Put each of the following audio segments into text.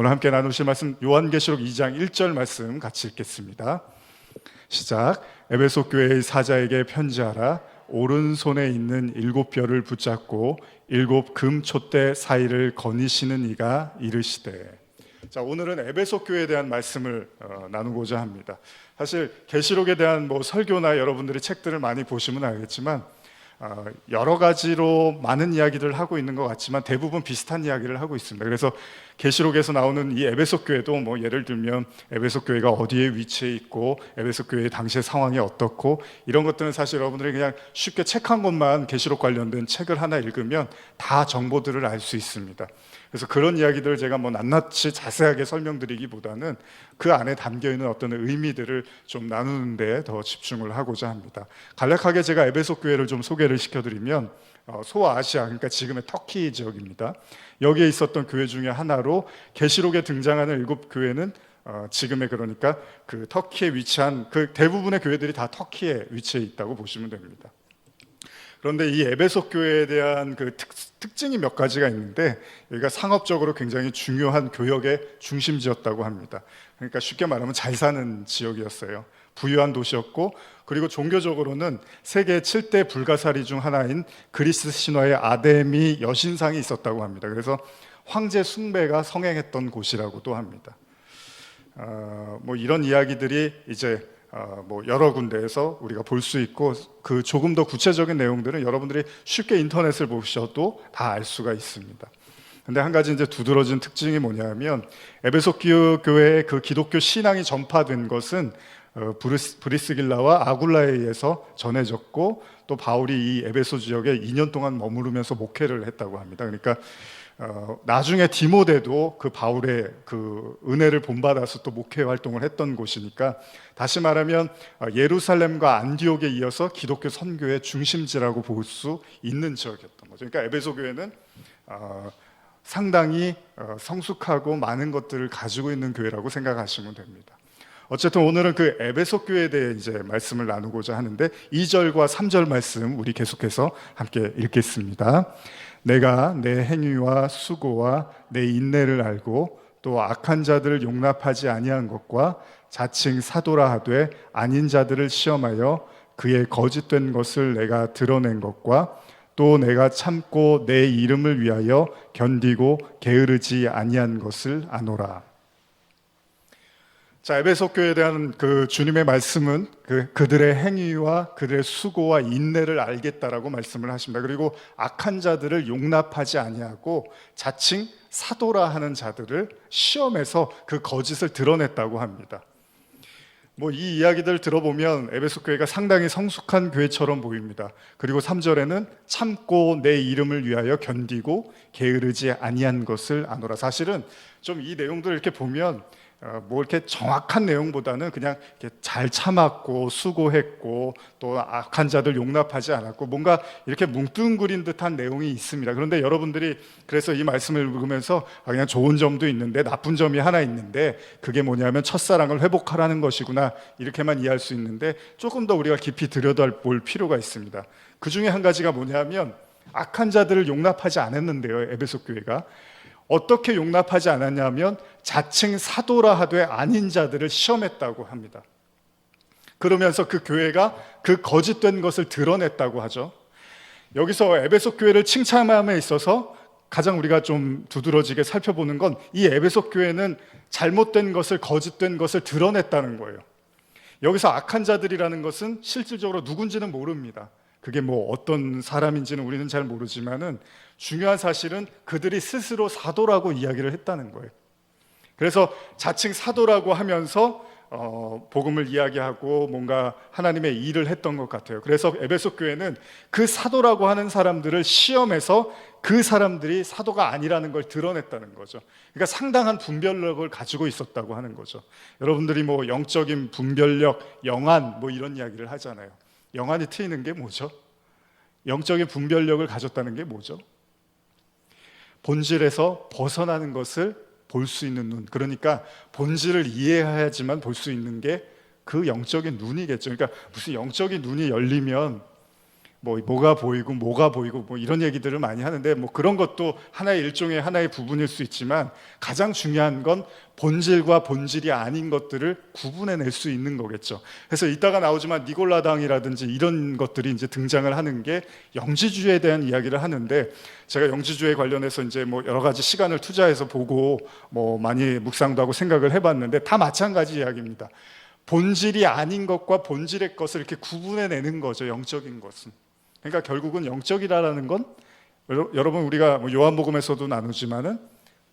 오늘 함께 나누실 말씀 요한계시록 2장 1절 말씀 같이 읽겠습니다. 시작. 에베소 교회의 사자에게 편지하라. 오른손에 있는 7별을 붙잡고 7 금 촛대 사이를 거니시는 이가 이르시되. 자, 오늘은 에베소 교회에 대한 말씀을 나누고자 합니다. 사실 계시록에 대한 설교나 여러분들이 책들을 많이 보시면 알겠지만 여러 가지로 많은 이야기들을 하고 있는 것 같지만 대부분 비슷한 이야기를 하고 있습니다. 그래서 계시록에서 나오는 이 에베소 교회도 예를 들면 에베소 교회가 어디에 위치해 있고 에베소 교회의 당시의 상황이 어떻고 이런 것들은 사실 여러분들이 그냥 쉽게 책 한 권만 계시록 관련된 책을 하나 읽으면 다 정보들을 알 수 있습니다. 그래서 그런 이야기들을 제가 낱낱이 자세하게 설명드리기보다는 그 안에 담겨있는 어떤 의미들을 좀 나누는 데 더 집중을 하고자 합니다. 간략하게 제가 에베소 교회를 좀 소개를 시켜드리면 소아시아, 그러니까 지금의 터키 지역입니다. 여기에 있었던 교회 중에 하나로 계시록에 등장하는 7교회는 지금의 그러니까 그 터키에 위치한 그 대부분의 교회들이 다 터키에 위치해 있다고 보시면 됩니다. 그런데 이 에베소 교회에 대한 그 특징이 몇 가지가 있는데 여기가 상업적으로 굉장히 중요한 교역의 중심지였다고 합니다. 그러니까 쉽게 말하면 잘 사는 지역이었어요. 부유한 도시였고, 그리고 종교적으로는 세계 7대 불가사리 중 하나인 그리스 신화의 아데미 여신상이 있었다고 합니다. 그래서 황제 숭배가 성행했던 곳이라고도 합니다. 이런 이야기들이 이제 여러 군데에서 우리가 볼 수 있고, 그 조금 더 구체적인 내용들은 여러분들이 쉽게 인터넷을 보셔도 다 알 수가 있습니다. 근데 한 가지 이제 두드러진 특징이 뭐냐면 에베소 교회의 그 기독교 신앙이 전파된 것은 브리스길라와 아굴라에 의해서 전해졌고, 또 바울이 이 에베소 지역에 2년 동안 머무르면서 목회를 했다고 합니다. 그러니까 나중에 디모데도 그 바울의 그 은혜를 본받아서 또 목회 활동을 했던 곳이니까, 다시 말하면 예루살렘과 안디옥에 이어서 기독교 선교의 중심지라고 볼 수 있는 지역이었던 거죠. 그러니까 에베소 교회는 상당히 성숙하고 많은 것들을 가지고 있는 교회라고 생각하시면 됩니다. 어쨌든 오늘은 그 에베소 교회에 대해 이제 말씀을 나누고자 하는데 2절과 3절 말씀 우리 계속해서 함께 읽겠습니다. 내가 내 행위와 수고와 내 인내를 알고 또 악한 자들을 용납하지 아니한 것과 자칭 사도라 하되 아닌 자들을 시험하여 그의 거짓된 것을 내가 드러낸 것과 또 내가 참고 내 이름을 위하여 견디고 게으르지 아니한 것을 아노라. 자, 에베소 교회에 대한 그 주님의 말씀은 그들의 행위와 그들의 수고와 인내를 알겠다라고 말씀을 하십니다. 그리고 악한 자들을 용납하지 아니하고 자칭 사도라 하는 자들을 시험해서 그 거짓을 드러냈다고 합니다. 이 이야기들 들어보면 에베소 교회가 상당히 성숙한 교회처럼 보입니다. 그리고 3절에는 참고 내 이름을 위하여 견디고 게으르지 아니한 것을 아노라. 사실은 좀 이 내용들을 이렇게 보면 이렇게 정확한 내용보다는 그냥 이렇게 잘 참았고 수고했고 또 악한 자들 용납하지 않았고 뭔가 이렇게 뭉뚱그린 듯한 내용이 있습니다. 그런데 여러분들이 그래서 이 말씀을 읽으면서 그냥 좋은 점도 있는데 나쁜 점이 하나 있는데 그게 뭐냐면 첫사랑을 회복하라는 것이구나, 이렇게만 이해할 수 있는데 조금 더 우리가 깊이 들여다볼 필요가 있습니다. 그 중에 한 가지가 뭐냐면 악한 자들을 용납하지 않았는데요. 에베소 교회가 어떻게 용납하지 않았냐면 자칭 사도라 하되 아닌 자들을 시험했다고 합니다. 그러면서 그 교회가 그 거짓된 것을 드러냈다고 하죠. 여기서 에베소 교회를 칭찬함에 있어서 가장 우리가 좀 두드러지게 살펴보는 건 이 에베소 교회는 잘못된 것을, 거짓된 것을 드러냈다는 거예요. 여기서 악한 자들이라는 것은 실질적으로 누군지는 모릅니다. 그게 어떤 사람인지는 우리는 잘 모르지만은 중요한 사실은 그들이 스스로 사도라고 이야기를 했다는 거예요. 그래서 자칭 사도라고 하면서 복음을 이야기하고 뭔가 하나님의 일을 했던 것 같아요. 그래서 에베소 교회는 그 사도라고 하는 사람들을 시험해서 그 사람들이 사도가 아니라는 걸 드러냈다는 거죠. 그러니까 상당한 분별력을 가지고 있었다고 하는 거죠. 여러분들이 영적인 분별력, 영안 이런 이야기를 하잖아요. 영안이 트이는 게 뭐죠? 영적인 분별력을 가졌다는 게 뭐죠? 본질에서 벗어나는 것을 볼 수 있는 눈, 그러니까 본질을 이해해야지만 볼 수 있는 게 그 영적인 눈이겠죠. 그러니까 무슨 영적인 눈이 열리면 뭐가 보이고 뭐가 보이고 뭐 이런 얘기들을 많이 하는데, 뭐 그런 것도 하나의 일종의 하나의 부분일 수 있지만, 가장 중요한 건 본질과 본질이 아닌 것들을 구분해낼 수 있는 거겠죠. 그래서 이따가 나오지만 니골라당이라든지 이런 것들이 이제 등장을 하는 게 영지주의에 대한 이야기를 하는데, 제가 영지주의에 관련해서 이제 뭐 여러 가지 시간을 투자해서 보고 뭐 많이 묵상도 하고 생각을 해봤는데, 다 마찬가지 이야기입니다. 본질이 아닌 것과 본질의 것을 이렇게 구분해내는 거죠, 영적인 것은. 그러니까 결국은 영적이라는 건, 여러분 우리가 뭐 요한복음에서도 나누지만은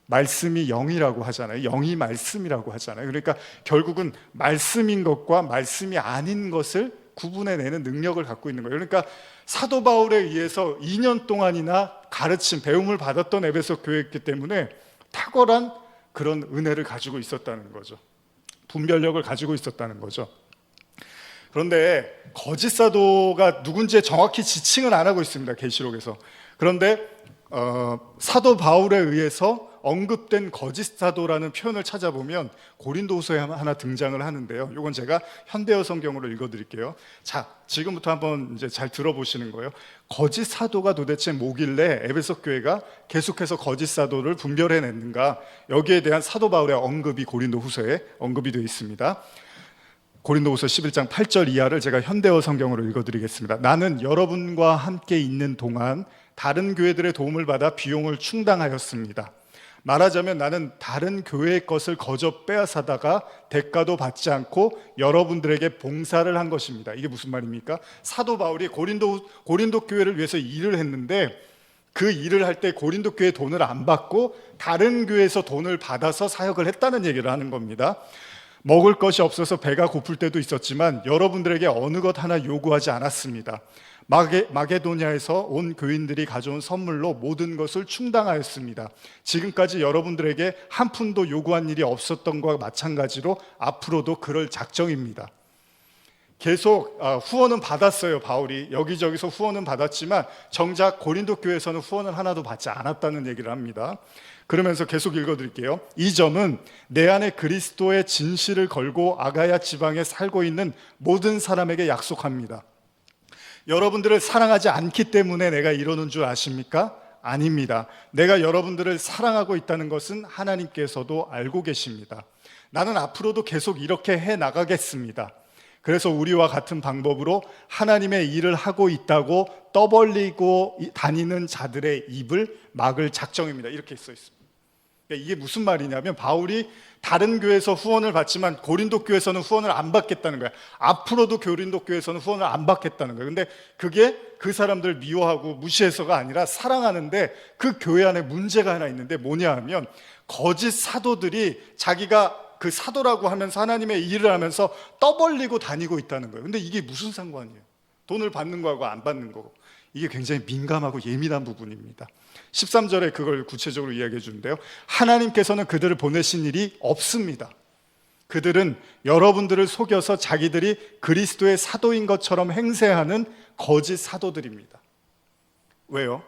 말씀이 영이라고 하잖아요. 영이 말씀이라고 하잖아요. 그러니까 결국은 말씀인 것과 말씀이 아닌 것을 구분해내는 능력을 갖고 있는 거예요. 그러니까 사도 바울에 의해서 2년 동안이나 가르침, 배움을 받았던 에베소 교회였기 때문에 탁월한 그런 은혜를 가지고 있었다는 거죠. 분별력을 가지고 있었다는 거죠. 그런데 거짓 사도가 누군지 정확히 지칭을 안 하고 있습니다, 계시록에서. 그런데 사도 바울에 의해서 언급된 거짓 사도라는 표현을 찾아보면 고린도후서에 하나 등장을 하는데요. 이건 제가 현대어 성경으로 읽어드릴게요. 자, 지금부터 한번 이제 잘 들어보시는 거예요. 거짓 사도가 도대체 뭐길래 에베소 교회가 계속해서 거짓 사도를 분별해냈는가? 여기에 대한 사도 바울의 언급이 고린도후서에 언급이 되어 있습니다. 고린도후서 11장 8절 이하를 제가 현대어 성경으로 읽어드리겠습니다. 나는 여러분과 함께 있는 동안 다른 교회들의 도움을 받아 비용을 충당하였습니다. 말하자면 나는 다른 교회의 것을 거저 빼앗아다가 대가도 받지 않고 여러분들에게 봉사를 한 것입니다. 이게 무슨 말입니까? 사도 바울이 고린도 교회를 위해서 일을 했는데, 그 일을 할 때 고린도 교회 돈을 안 받고 다른 교회에서 돈을 받아서 사역을 했다는 얘기를 하는 겁니다. 먹을 것이 없어서 배가 고플 때도 있었지만 여러분들에게 어느 것 하나 요구하지 않았습니다. 마게도냐에서 온 교인들이 가져온 선물로 모든 것을 충당하였습니다. 지금까지 여러분들에게 한 푼도 요구한 일이 없었던 것과 마찬가지로 앞으로도 그럴 작정입니다. 계속 후원은 받았어요. 바울이 여기저기서 후원은 받았지만 정작 고린도 교회에서는 후원을 하나도 받지 않았다는 얘기를 합니다. 그러면서 계속 읽어드릴게요. 이 점은 내 안에 그리스도의 진실을 걸고 아가야 지방에 살고 있는 모든 사람에게 약속합니다. 여러분들을 사랑하지 않기 때문에 내가 이러는 줄 아십니까? 아닙니다. 내가 여러분들을 사랑하고 있다는 것은 하나님께서도 알고 계십니다. 나는 앞으로도 계속 이렇게 해 나가겠습니다. 그래서 우리와 같은 방법으로 하나님의 일을 하고 있다고 떠벌리고 다니는 자들의 입을 막을 작정입니다. 이렇게 써 있습니다. 이게 무슨 말이냐면, 바울이 다른 교회에서 후원을 받지만 고린도 교회에서는 후원을 안 받겠다는 거야. 앞으로도 고린도 교회에서는 후원을 안 받겠다는 거예요. 근데 그게 그 사람들 미워하고 무시해서가 아니라 사랑하는데, 그 교회 안에 문제가 하나 있는데 뭐냐 하면, 거짓 사도들이 자기가 그 사도라고 하면서 하나님의 일을 하면서 떠벌리고 다니고 있다는 거예요. 근데 이게 무슨 상관이에요? 돈을 받는 거하고 안 받는 거고. 이게 굉장히 민감하고 예민한 부분입니다. 13절에 그걸 구체적으로 이야기해 주는데요. 하나님께서는 그들을 보내신 일이 없습니다. 그들은 여러분들을 속여서 자기들이 그리스도의 사도인 것처럼 행세하는 거짓 사도들입니다. 왜요?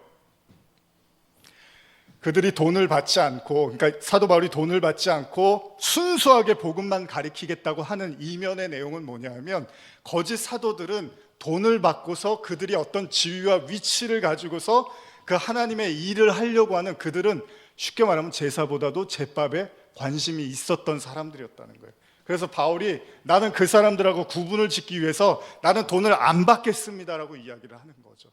그들이 돈을 받지 않고, 그러니까 사도 바울이 돈을 받지 않고 순수하게 복음만 가리키겠다고 하는 이면의 내용은 뭐냐 하면, 거짓 사도들은 돈을 받고서 그들이 어떤 지위와 위치를 가지고서 그 하나님의 일을 하려고 하는, 그들은 쉽게 말하면 제사보다도 제밥에 관심이 있었던 사람들이었다는 거예요. 그래서 바울이 나는 그 사람들하고 구분을 짓기 위해서 나는 돈을 안 받겠습니다라고 이야기를 하는 거죠.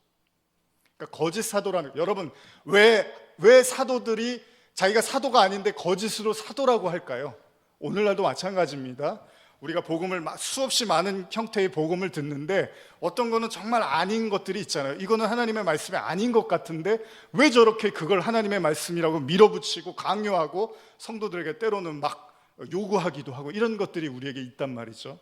그러니까 거짓 사도라는, 여러분 왜 사도들이 자기가 사도가 아닌데 거짓으로 사도라고 할까요? 오늘날도 마찬가지입니다. 우리가 복음을 수없이 많은 형태의 복음을 듣는데 어떤 거는 정말 아닌 것들이 있잖아요. 이거는 하나님의 말씀이 아닌 것 같은데 왜 저렇게 그걸 하나님의 말씀이라고 밀어붙이고 강요하고 성도들에게 때로는 막 요구하기도 하고, 이런 것들이 우리에게 있단 말이죠.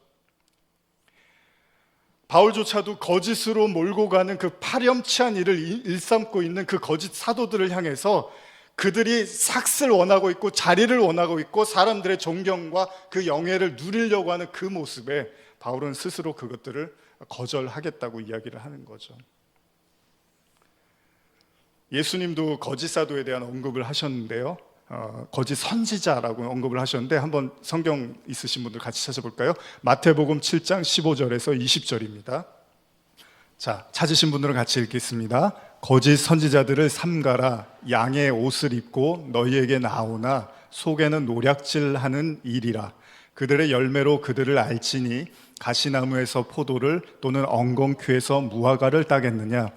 바울조차도 거짓으로 몰고 가는 그 파렴치한 일을 일삼고 있는 그 거짓 사도들을 향해서 그들이 삭슬 원하고 있고 자리를 원하고 있고 사람들의 존경과 그 영예를 누리려고 하는 그 모습에 바울은 스스로 그것들을 거절하겠다고 이야기를 하는 거죠. 예수님도 거짓 사도에 대한 언급을 하셨는데요, 거짓 선지자라고 언급을 하셨는데, 한번 성경 있으신 분들 같이 찾아볼까요? 마태복음 7장 15절에서 20절입니다. 자, 찾으신 분들은 같이 읽겠습니다. 거짓 선지자들을 삼가라. 양의 옷을 입고 너희에게 나오나 속에는 노략질하는 일이라. 그들의 열매로 그들을 알지니 가시나무에서 포도를 또는 엉겅퀴에서 무화과를 따겠느냐.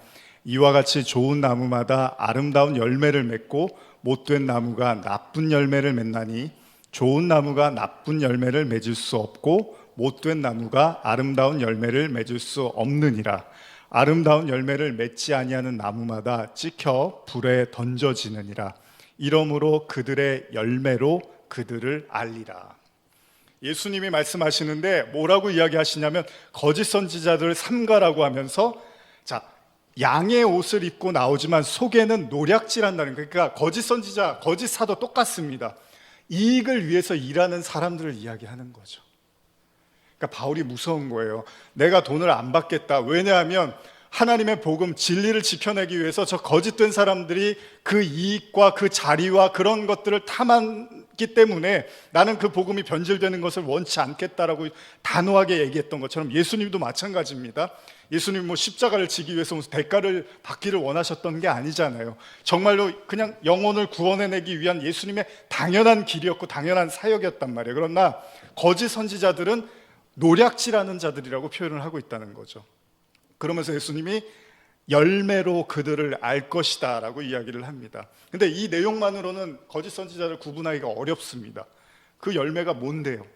이와 같이 좋은 나무마다 아름다운 열매를 맺고 못된 나무가 나쁜 열매를 맺나니 좋은 나무가 나쁜 열매를 맺을 수 없고 못된 나무가 아름다운 열매를 맺을 수 없느니라. 아름다운 열매를 맺지 아니하는 나무마다 찍혀 불에 던져지느니라. 이러므로 그들의 열매로 그들을 알리라. 예수님이 말씀하시는데 뭐라고 이야기하시냐면 거짓 선지자들을 삼가라고 하면서, 자, 양의 옷을 입고 나오지만 속에는 노략질한다는 거예요. 그러니까 거짓 선지자, 거짓 사도 똑같습니다. 이익을 위해서 일하는 사람들을 이야기하는 거죠. 그러니까 바울이 무서운 거예요. 내가 돈을 안 받겠다. 왜냐하면 하나님의 복음, 진리를 지켜내기 위해서 저 거짓된 사람들이 그 이익과 그 자리와 그런 것들을 탐하기 때문에 나는 그 복음이 변질되는 것을 원치 않겠다라고 단호하게 얘기했던 것처럼 예수님도 마찬가지입니다. 예수님 십자가를 지기 위해서 대가를 받기를 원하셨던 게 아니잖아요. 정말로 그냥 영혼을 구원해내기 위한 예수님의 당연한 길이었고 당연한 사역이었단 말이에요. 그러나 거짓 선지자들은 노략질하는 자들이라고 표현을 하고 있다는 거죠. 그러면서 예수님이 열매로 그들을 알 것이다 라고 이야기를 합니다. 근데 이 내용만으로는 거짓 선지자를 구분하기가 어렵습니다. 그 열매가 뭔데요?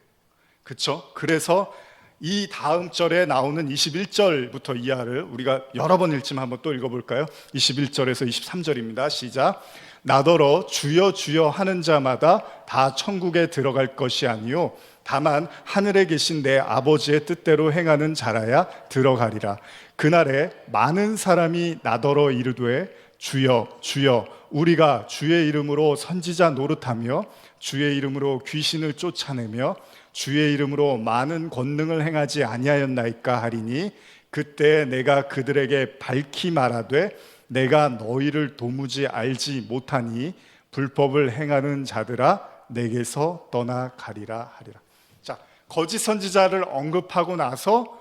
그렇죠? 그래서 이 다음 절에 나오는 21절부터 이하를 우리가 여러 번 읽지만 한번 또 읽어볼까요? 21절에서 23절입니다. 시작. 나더러 주여 주여 하는 자마다 다 천국에 들어갈 것이 아니요 다만 하늘에 계신 내 아버지의 뜻대로 행하는 자라야 들어가리라. 그날에 많은 사람이 나더러 이르되 주여 주여 우리가 주의 이름으로 선지자 노릇하며 주의 이름으로 귀신을 쫓아내며 주의 이름으로 많은 권능을 행하지 아니하였나이까 하리니 그때 내가 그들에게 밝히 말하되 내가 너희를 도무지 알지 못하니 불법을 행하는 자들아 내게서 떠나가리라 하리라. 자, 거짓 선지자를 언급하고 나서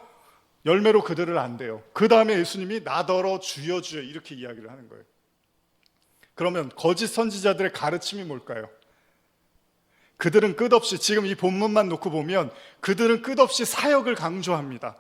열매로 그들을 안대요. 그 다음에 예수님이 나더러 주여 주여 이렇게 이야기를 하는 거예요. 그러면 거짓 선지자들의 가르침이 뭘까요? 그들은 끝없이, 지금 이 본문만 놓고 보면 그들은 끝없이 사역을 강조합니다.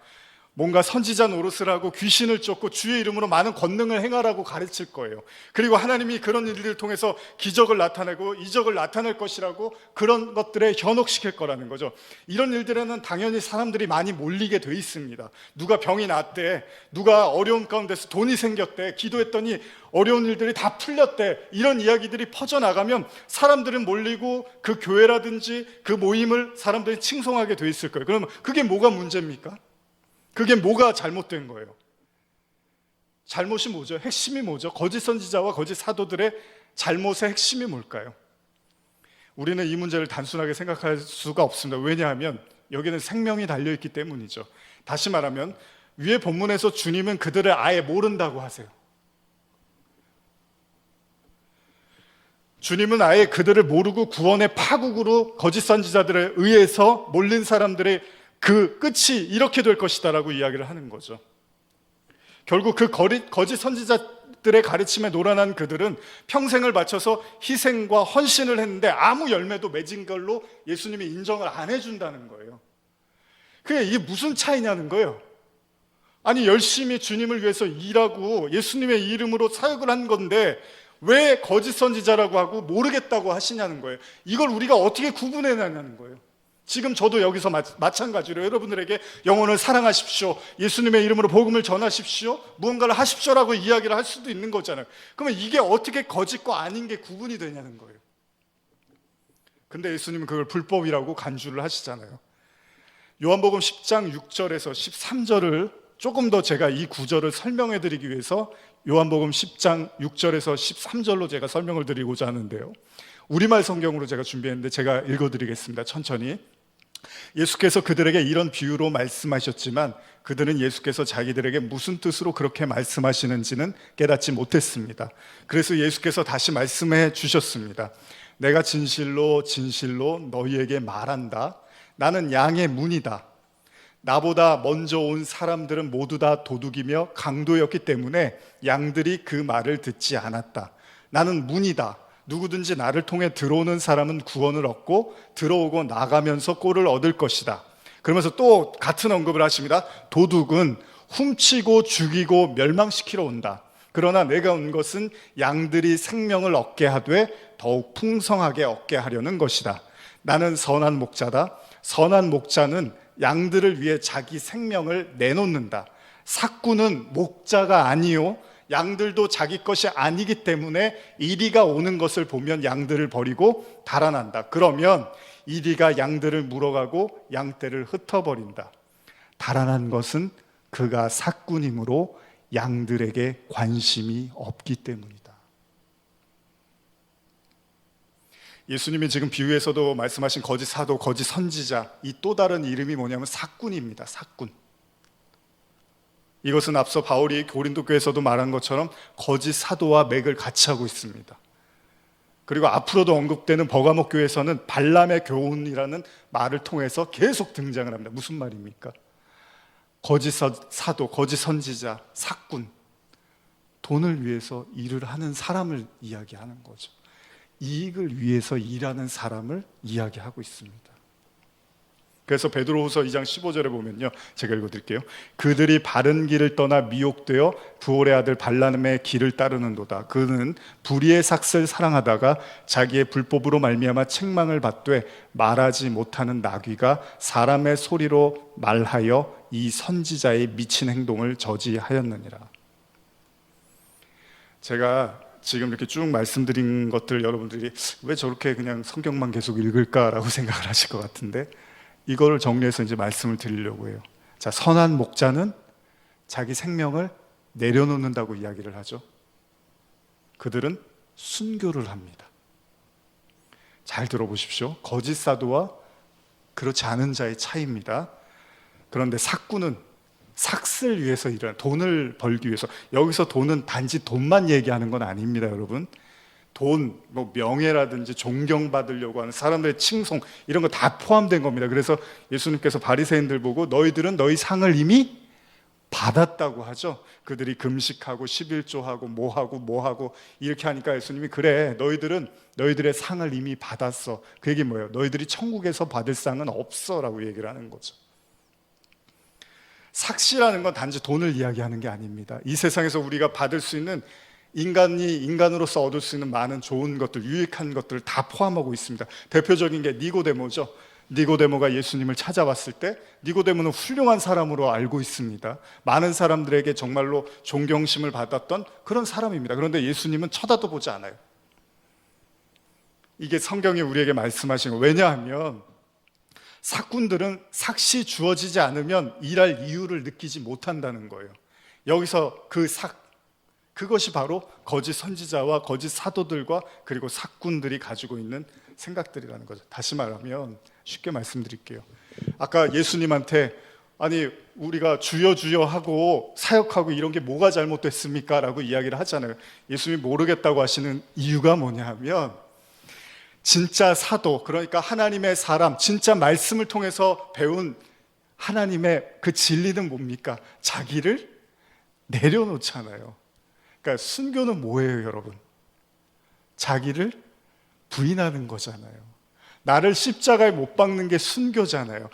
뭔가 선지자 노릇을 하고 귀신을 쫓고 주의 이름으로 많은 권능을 행하라고 가르칠 거예요. 그리고 하나님이 그런 일들을 통해서 기적을 나타내고 이적을 나타낼 것이라고 그런 것들에 현혹시킬 거라는 거죠. 이런 일들에는 당연히 사람들이 많이 몰리게 돼 있습니다. 누가 병이 났대, 누가 어려운 가운데서 돈이 생겼대, 기도했더니 어려운 일들이 다 풀렸대, 이런 이야기들이 퍼져나가면 사람들은 몰리고 그 교회라든지 그 모임을 사람들이 칭송하게 돼 있을 거예요. 그러면 그게 뭐가 문제입니까? 그게 뭐가 잘못된 거예요? 잘못이 뭐죠? 핵심이 뭐죠? 거짓 선지자와 거짓 사도들의 잘못의 핵심이 뭘까요? 우리는 이 문제를 단순하게 생각할 수가 없습니다. 왜냐하면 여기는 생명이 달려있기 때문이죠. 다시 말하면 위에 본문에서 주님은 그들을 아예 모른다고 하세요. 주님은 아예 그들을 모르고 구원의 파국으로 거짓 선지자들에 의해서 몰린 사람들의 그 끝이 이렇게 될 것이다 라고 이야기를 하는 거죠. 결국 그 거짓 선지자들의 가르침에 놀아난 그들은 평생을 바쳐서 희생과 헌신을 했는데 아무 열매도 맺은 걸로 예수님이 인정을 안 해준다는 거예요. 그게 이게 무슨 차이냐는 거예요. 아니, 열심히 주님을 위해서 일하고 예수님의 이름으로 사역을 한 건데 왜 거짓 선지자라고 하고 모르겠다고 하시냐는 거예요. 이걸 우리가 어떻게 구분해내냐는 거예요. 지금 저도 여기서 마찬가지로 여러분들에게 영혼을 사랑하십시오, 예수님의 이름으로 복음을 전하십시오, 무언가를 하십시오라고 이야기를 할 수도 있는 거잖아요. 그러면 이게 어떻게 거짓과 아닌 게 구분이 되냐는 거예요. 근데 예수님은 그걸 불법이라고 간주를 하시잖아요. 요한복음 10장 6절에서 13절을 조금 더 제가 이 구절을 설명해 드리기 위해서 요한복음 10장 6절에서 13절로 제가 설명을 드리고자 하는데요, 우리말 성경으로 제가 준비했는데 제가 읽어드리겠습니다. 천천히. 예수께서 그들에게 이런 비유로 말씀하셨지만 그들은 예수께서 자기들에게 무슨 뜻으로 그렇게 말씀하시는지는 깨닫지 못했습니다. 그래서 예수께서 다시 말씀해 주셨습니다. 내가 진실로 진실로 너희에게 말한다. 나는 양의 문이다. 나보다 먼저 온 사람들은 모두 다 도둑이며 강도였기 때문에 양들이 그 말을 듣지 않았다. 나는 문이다. 누구든지 나를 통해 들어오는 사람은 구원을 얻고 들어오고 나가면서 꼴을 얻을 것이다. 그러면서 또 같은 언급을 하십니다. 도둑은 훔치고 죽이고 멸망시키러 온다. 그러나 내가 온 것은 양들이 생명을 얻게 하되 더욱 풍성하게 얻게 하려는 것이다. 나는 선한 목자다. 선한 목자는 양들을 위해 자기 생명을 내놓는다. 삭구는 목자가 아니요 양들도 자기 것이 아니기 때문에 이리가 오는 것을 보면 양들을 버리고 달아난다. 그러면 이리가 양들을 물어가고 양떼를 흩어버린다. 달아난 것은 그가 삭군이므로 양들에게 관심이 없기 때문이다. 예수님이 지금 비유에서도 말씀하신 거짓 사도, 거짓 선지자, 이 또 다른 이름이 뭐냐면 삭군입니다. 삭군. 이것은 앞서 바울이 고린도 교회에서도 말한 것처럼 거짓 사도와 맥을 같이 하고 있습니다. 그리고 앞으로도 언급되는 버가목 교회에서는 발람의 교훈이라는 말을 통해서 계속 등장을 합니다. 무슨 말입니까? 거짓 사도, 거짓 선지자, 삭군, 돈을 위해서 일을 하는 사람을 이야기하는 거죠. 이익을 위해서 일하는 사람을 이야기하고 있습니다. 그래서 베드로후서 2장 15절에 보면요, 제가 읽어드릴게요. 그들이 바른 길을 떠나 미혹되어 부올의 아들 발람의 길을 따르는도다. 그는 불의의 삭슬 사랑하다가 자기의 불법으로 말미암아 책망을 받되 말하지 못하는 나귀가 사람의 소리로 말하여 이 선지자의 미친 행동을 저지하였느니라. 제가 지금 이렇게 쭉 말씀드린 것들 여러분들이 왜 저렇게 그냥 성경만 계속 읽을까라고 생각을 하실 것 같은데, 이거를 정리해서 이제 말씀을 드리려고 해요. 자, 선한 목자는 자기 생명을 내려놓는다고 이야기를 하죠. 그들은 순교를 합니다. 잘 들어보십시오. 거짓 사도와 그렇지 않은 자의 차이입니다. 그런데 삭구는 삭슬 위해서 일하는, 돈을 벌기 위해서. 여기서 돈은 단지 돈만 얘기하는 건 아닙니다, 여러분. 돈, 명예라든지 존경받으려고 하는 사람들의 칭송, 이런 거 다 포함된 겁니다. 그래서 예수님께서 바리새인들 보고 너희들은 너희 상을 이미 받았다고 하죠. 그들이 금식하고 11조하고 뭐하고 이렇게 하니까 예수님이 그래, 너희들은 너희들의 상을 이미 받았어. 그 얘기 뭐예요? 너희들이 천국에서 받을 상은 없어 라고 얘기를 하는 거죠. 삭시라는 건 단지 돈을 이야기하는 게 아닙니다. 이 세상에서 우리가 받을 수 있는, 인간이 인간으로서 얻을 수 있는 많은 좋은 것들, 유익한 것들을 다 포함하고 있습니다. 대표적인 게 니고데모죠. 니고데모가 예수님을 찾아왔을 때 니고데모는 훌륭한 사람으로 알고 있습니다. 많은 사람들에게 정말로 존경심을 받았던 그런 사람입니다. 그런데 예수님은 쳐다도 보지 않아요. 이게 성경이 우리에게 말씀하신 거예요. 왜냐하면 삭군들은 삭시 주어지지 않으면 일할 이유를 느끼지 못한다는 거예요. 여기서 그것이 바로 거짓 선지자와 거짓 사도들과 그리고 삭군들이 가지고 있는 생각들이라는 거죠. 다시 말하면 쉽게 말씀드릴게요. 아까 예수님한테 아니 우리가 주여 주여 하고 사역하고 이런 게 뭐가 잘못됐습니까? 라고 이야기를 하잖아요. 예수님이 모르겠다고 하시는 이유가 뭐냐 하면, 진짜 사도, 그러니까 하나님의 사람, 진짜 말씀을 통해서 배운 하나님의 그 진리는 뭡니까? 자기를 내려놓잖아요. 그러니까 순교는 뭐예요, 여러분? 자기를 부인하는 거잖아요. 나를 십자가에 못 박는 게 순교잖아요.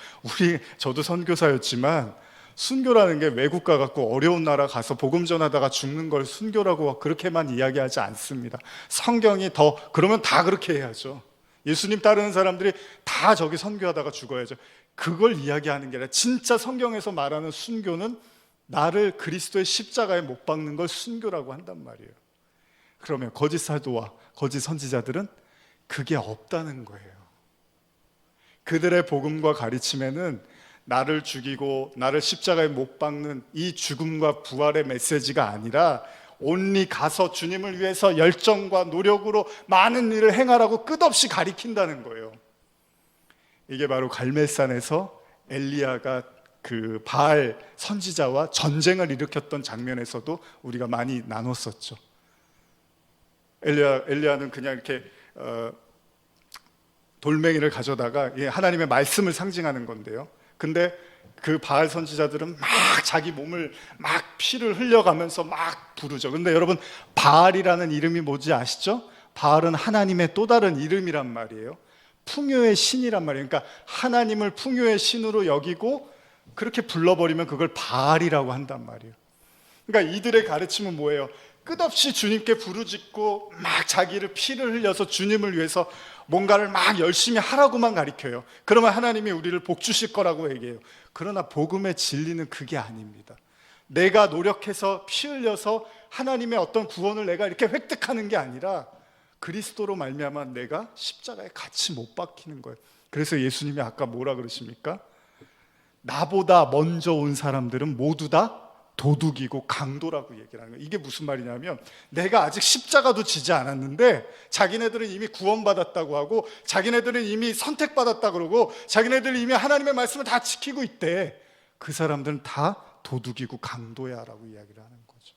저도 선교사였지만 순교라는 게 외국 가갖고 어려운 나라 가서 복음 전하다가 죽는 걸 순교라고 그렇게만 이야기하지 않습니다. 성경이 그러면 다 그렇게 해야죠. 예수님 따르는 사람들이 다 저기 선교하다가 죽어야죠. 그걸 이야기하는 게 아니라 진짜 성경에서 말하는 순교는 나를 그리스도의 십자가에 못 박는 걸 순교라고 한단 말이에요. 그러면 거짓 사도와 거짓 선지자들은 그게 없다는 거예요. 그들의 복음과 가르침에는 나를 죽이고 나를 십자가에 못 박는 이 죽음과 부활의 메시지가 아니라 온리 가서 주님을 위해서 열정과 노력으로 많은 일을 행하라고 끝없이 가리킨다는 거예요. 이게 바로 갈멜산에서 엘리야가 그 바알 선지자와 전쟁을 일으켰던 장면에서도 우리가 많이 나눴었죠. 엘리야는 그냥 이렇게 돌멩이를 가져다가 하나님의 말씀을 상징하는 건데요. 근데 그 바알 선지자들은 막 자기 몸을 막 피를 흘려가면서 막 부르죠. 근데 여러분, 바알이라는 이름이 뭔지 아시죠? 바알은 하나님의 또 다른 이름이란 말이에요. 풍요의 신이란 말이에요. 그러니까 하나님을 풍요의 신으로 여기고 그렇게 불러버리면 그걸 바알이라고 한단 말이에요. 그러니까 이들의 가르침은 뭐예요? 끝없이 주님께 부르짖고 막 자기를 피를 흘려서 주님을 위해서 뭔가를 막 열심히 하라고만 가르쳐요. 그러면 하나님이 우리를 복 주실 거라고 얘기해요. 그러나 복음의 진리는 그게 아닙니다. 내가 노력해서 피 흘려서 하나님의 어떤 구원을 내가 이렇게 획득하는 게 아니라 그리스도로 말미암아 내가 십자가에 같이 못 박히는 거예요. 그래서 예수님이 아까 뭐라 그러십니까? 나보다 먼저 온 사람들은 모두 다 도둑이고 강도라고 얘기를 하는 거예요. 이게 무슨 말이냐면 내가 아직 십자가도 지지 않았는데 자기네들은 이미 구원받았다고 하고 자기네들은 이미 선택받았다 그러고 자기네들은 이미 하나님의 말씀을 다 지키고 있대. 그 사람들은 다 도둑이고 강도야 라고 이야기를 하는 거죠.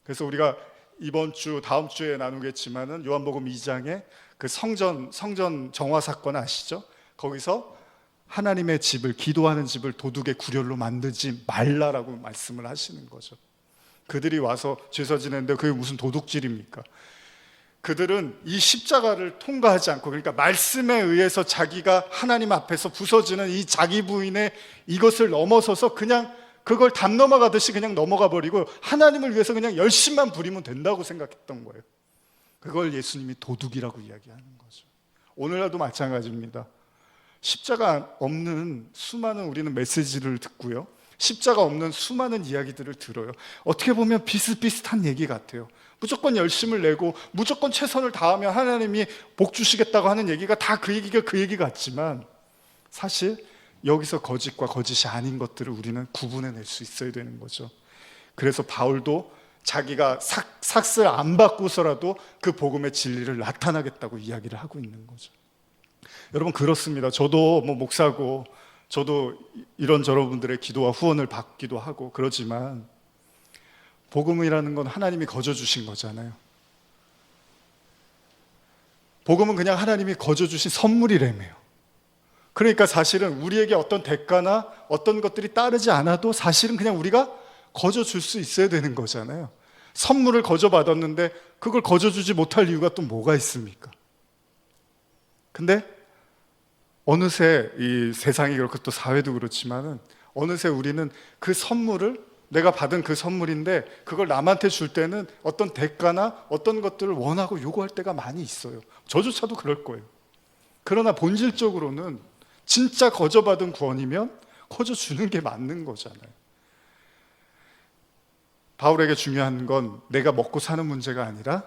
그래서 우리가 이번 주 다음 주에 나누겠지만은 요한복음 2장에 그 성전 정화 사건 아시죠? 거기서 하나님의 집을, 기도하는 집을 도둑의 구렬로 만들지 말라라고 말씀을 하시는 거죠. 그들이 와서 제사 지냈는데 그게 무슨 도둑질입니까? 그들은 이 십자가를 통과하지 않고, 그러니까 말씀에 의해서 자기가 하나님 앞에서 부서지는 이 자기 부인의 이것을 넘어서서 그냥 그걸 담 넘어가듯이 그냥 넘어가 버리고 하나님을 위해서 그냥 열심만 부리면 된다고 생각했던 거예요. 그걸 예수님이 도둑이라고 이야기하는 거죠. 오늘날도 마찬가지입니다. 십자가 없는 수많은 우리는 메시지를 듣고요, 십자가 없는 수많은 이야기들을 들어요. 어떻게 보면 비슷비슷한 얘기 같아요. 무조건 열심을 내고 무조건 최선을 다하면 하나님이 복 주시겠다고 하는 얘기가 다 그 얘기 같지만 사실 여기서 거짓과 거짓이 아닌 것들을 우리는 구분해낼 수 있어야 되는 거죠. 그래서 바울도 자기가 삭슬 안 받고서라도 그 복음의 진리를 나타나겠다고 이야기를 하고 있는 거죠. 여러분, 그렇습니다. 저도 목사고 저도 이런저런 분들의 기도와 후원을 받기도 하고 그러지만 복음이라는 건 하나님이 거저 주신 거잖아요. 복음은 그냥 하나님이 거저 주신 선물이라며요. 그러니까 사실은 우리에게 어떤 대가나 어떤 것들이 따르지 않아도 사실은 그냥 우리가 거저 줄 수 있어야 되는 거잖아요. 선물을 거저 받았는데 그걸 거저 주지 못할 이유가 또 뭐가 있습니까? 근데 어느새 이 세상이 그렇고 또 사회도 그렇지만은 어느새 우리는 그 선물을, 내가 받은 그 선물인데 그걸 남한테 줄 때는 어떤 대가나 어떤 것들을 원하고 요구할 때가 많이 있어요. 저조차도 그럴 거예요. 그러나 본질적으로는 진짜 거저 받은 구원이면 거저 주는 게 맞는 거잖아요. 바울에게 중요한 건 내가 먹고 사는 문제가 아니라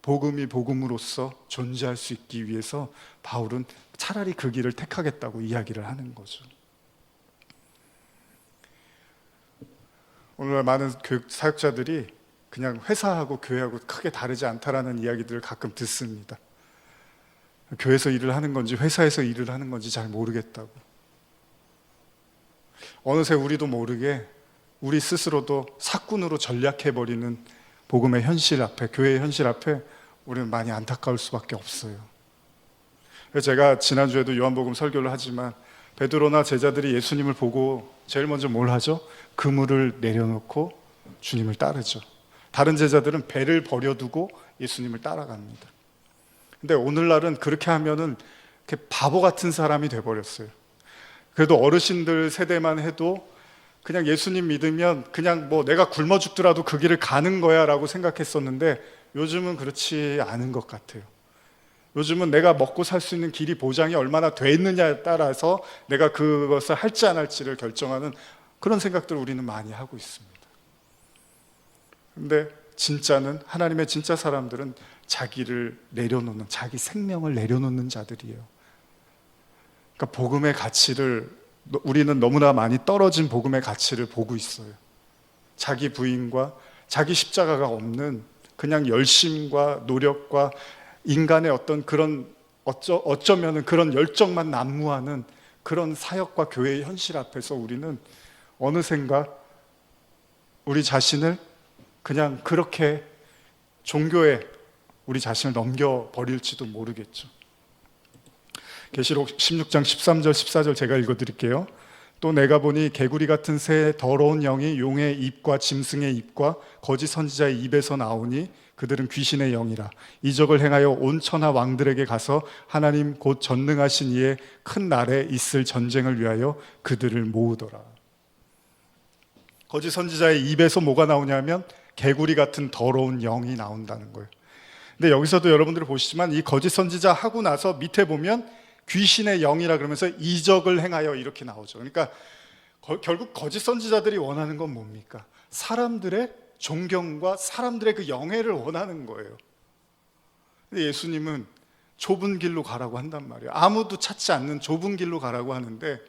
복음이 복음으로서 존재할 수 있기 위해서 바울은 차라리 그 길을 택하겠다고 이야기를 하는 거죠. 오늘날 많은 교육 사역자들이 그냥 회사하고 교회하고 크게 다르지 않다라는 이야기들을 가끔 듣습니다. 교회에서 일을 하는 건지 회사에서 일을 하는 건지 잘 모르겠다고. 어느새 우리도 모르게 우리 스스로도 사꾼으로 전략해버리는 복음의 현실 앞에, 교회의 현실 앞에 우리는 많이 안타까울 수밖에 없어요. 그래서 제가 지난주에도 요한복음 설교를 하지만 베드로나 제자들이 예수님을 보고 제일 먼저 뭘 하죠? 그물을 내려놓고 주님을 따르죠. 다른 제자들은 배를 버려두고 예수님을 따라갑니다. 근데 오늘날은 그렇게 하면은 이렇게 바보 같은 사람이 돼버렸어요. 그래도 어르신들 세대만 해도 그냥 예수님 믿으면 그냥 내가 굶어 죽더라도 그 길을 가는 거야 라고 생각했었는데 요즘은 그렇지 않은 것 같아요. 요즘은 내가 먹고 살 수 있는 길이 보장이 얼마나 돼 있느냐에 따라서 내가 그것을 할지 안 할지를 결정하는 그런 생각들을 우리는 많이 하고 있습니다. 근데 진짜는, 하나님의 진짜 사람들은 자기를 내려놓는, 자기 생명을 내려놓는 자들이에요. 그러니까 복음의 가치를, 우리는 너무나 많이 떨어진 복음의 가치를 보고 있어요. 자기 부인과 자기 십자가가 없는 그냥 열심과 노력과 인간의 어떤 그런 어쩌면은 그런 열정만 난무하는 그런 사역과 교회의 현실 앞에서 우리는 어느샌가 우리 자신을 그냥 그렇게 종교에 우리 자신을 넘겨버릴지도 모르겠죠. 계시록 16장 13절 14절 제가 읽어드릴게요. 또 내가 보니 개구리 같은 새 더러운 영이 용의 입과 짐승의 입과 거짓 선지자의 입에서 나오니 그들은 귀신의 영이라. 이적을 행하여 온 천하 왕들에게 가서 하나님 곧 전능하신 이의 큰 날에 있을 전쟁을 위하여 그들을 모으더라. 거짓 선지자의 입에서 뭐가 나오냐면 개구리 같은 더러운 영이 나온다는 거예요. 근데 여기서도 여러분들이 보시지만 이 거짓 선지자 하고 나서 밑에 보면 귀신의 영이라 그러면서 이적을 행하여 이렇게 나오죠. 그러니까 결국 거짓 선지자들이 원하는 건 뭡니까? 사람들의 존경과 사람들의 그 영예를 원하는 거예요. 근데 예수님은 좁은 길로 가라고 한단 말이에요. 아무도 찾지 않는 좁은 길로 가라고 하는데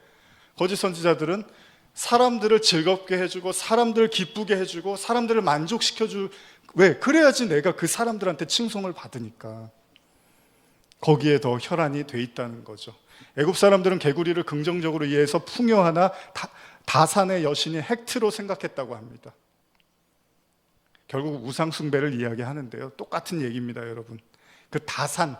거짓 선지자들은 사람들을 즐겁게 해주고 사람들을 기쁘게 해주고 사람들을 만족시켜줄, 왜? 그래야지 내가 그 사람들한테 칭송을 받으니까. 거기에 더 혈안이 돼 있다는 거죠. 애굽 사람들은 개구리를 긍정적으로 이해해서 풍요하나 다산의 여신이 헥트로 생각했다고 합니다. 결국 우상 숭배를 이야기하는데요. 똑같은 얘기입니다, 여러분. 그 다산,